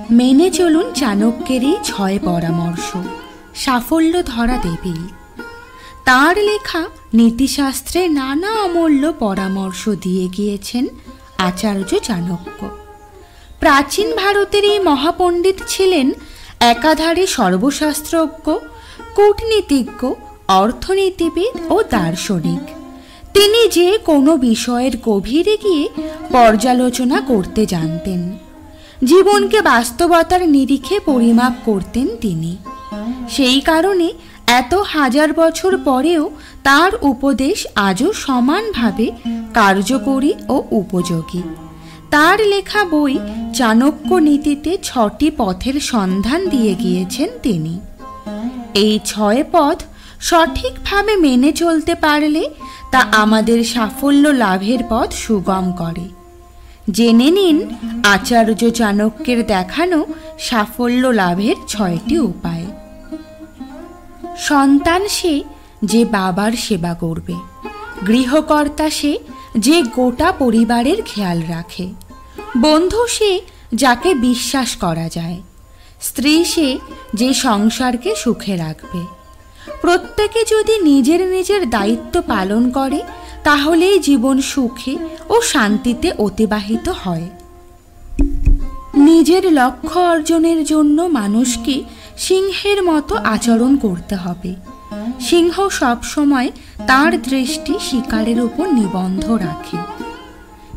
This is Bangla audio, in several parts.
মেনে চলুন চাণক্যেরই 6 পরামর্শ, সাফল্য ধরা দেবেই। তাঁর লেখা নীতিশাস্ত্রে নানা অমূল্য পরামর্শ দিয়ে গিয়েছেন আচার্য চাণক্য। প্রাচীন ভারতের এই মহাপণ্ডিত ছিলেন একাধারে সর্বশাস্ত্রজ্ঞ, কূটনীতিজ্ঞ, অর্থনীতিবিদ ও দার্শনিক। তিনি যে কোনো বিষয়ের গভীরে গিয়ে পর্যালোচনা করতে জানতেন। জীবনকে বাস্তবতার নিরিখে পরিমাপ করতেন তিনি। সেই কারণে এত হাজার বছর পরেও তার উপদেশ আজও সমানভাবে কার্যকরী ও উপযোগী। তার লেখা বই চাণক্য নীতিতে 6টি পথের সন্ধান দিয়ে গিয়েছেন তিনি। এই 6 পথ সঠিকভাবে মেনে চলতে পারলে তা আমাদের সাফল্য লাভের পথ সুগম করে। জেনে নিন আচার্য চাণক্যের দেখানো সাফল্য লাভের 6টি উপায়। সন্তান সে যে বাবার সেবা করবে, গৃহকর্তা সে যে গোটা পরিবারের খেয়াল রাখে, বন্ধু সে যাকে বিশ্বাস করা যায়, স্ত্রী সে যে সংসারকে সুখে রাখবে। প্রত্যেকে যদি নিজের নিজের দায়িত্ব পালন করে তাহলেই জীবন সুখে ও শান্তিতে অতিবাহিত হয়। নিজের লক্ষ্য অর্জনের জন্য মানুষকে সিংহের মতো আচরণ করতে হবে। সিংহ সবসময় তার দৃষ্টি শিকারের উপর নিবদ্ধ রাখে,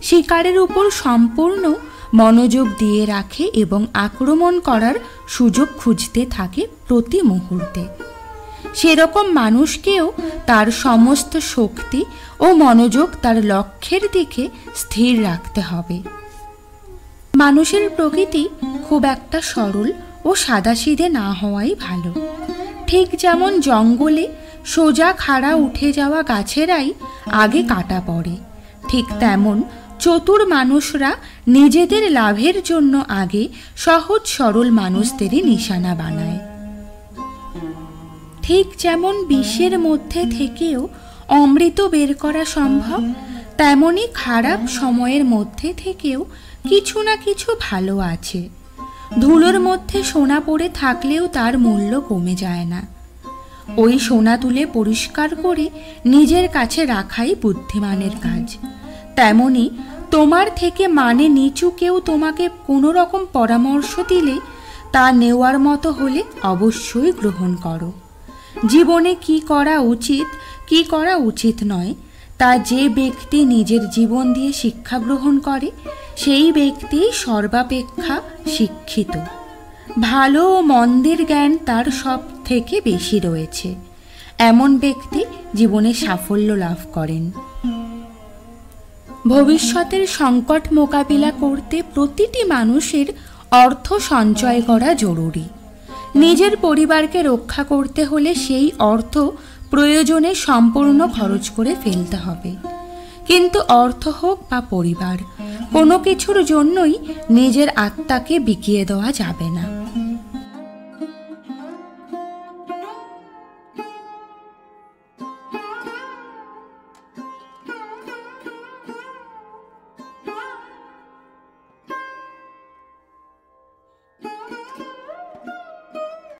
শিকারের উপর সম্পূর্ণ মনোযোগ দিয়ে রাখে এবং আক্রমণ করার সুযোগ খুঁজতে থাকে প্রতি মুহূর্তে। সেরকম মানুষকেও তার সমস্ত শক্তি ও মনোযোগ তার লক্ষ্যের দিকে স্থির রাখতে হবে। মানুষের প্রকৃতি খুব একটা সরল ও সাদাসিধে না হওয়াই ভালো। ঠিক যেমন জঙ্গলে সোজা খাড়া উঠে যাওয়া গাছেরাই আগে কাটা পড়ে, ঠিক তেমন চতুর মানুষরা নিজেদের লাভের জন্য আগে সহজ সরল মানুষদেরই নিশানা বানায়। ঠিক যেমন বিষের মধ্যে থেকেও অমৃত বের করা সম্ভব, তেমনি খারাপ সময়ের মধ্যে থেকেও কিছু না কিছু ভালো আছে। ধুলোর মধ্যে সোনা পড়ে থাকলেও তার মূল্য কমে যায় না। ওই সোনা তুলে পরিষ্কার করে নিজের কাছে রাখাই বুদ্ধিমানের কাজ। তেমনি তোমার থেকে মানে নিচু কেউ তোমাকে কোনো রকম পরামর্শ দিলে তা নেওয়ার মতো হলে অবশ্যই গ্রহণ করো। জীবনে কি করা উচিত, কি করা উচিত নয়, তা যে ব্যক্তি নিজের জীবন দিয়ে শিক্ষা গ্রহণ করে সেই ব্যক্তি সর্বাপেক্ষা শিক্ষিত। ভালো ও মন্দের জ্ঞান তার সব থেকে বেশি রয়েছে। এমন ব্যক্তি জীবনে সাফল্য লাভ করেন। ভবিষ্যতের সংকট মোকাবিলা করতে প্রতিটি মানুষের অর্থ সঞ্চয় করা জরুরি। নিজের পরিবারকে রক্ষা করতে হলে সেই অর্থ প্রয়োজনে সম্পূর্ণ খরচ করে ফেলতে হবে। কিন্তু অর্থ হোক বা পরিবার, কোনো কিছুর জন্যই নিজের আত্মাকে বিকিয়ে দেওয়া যাবে না।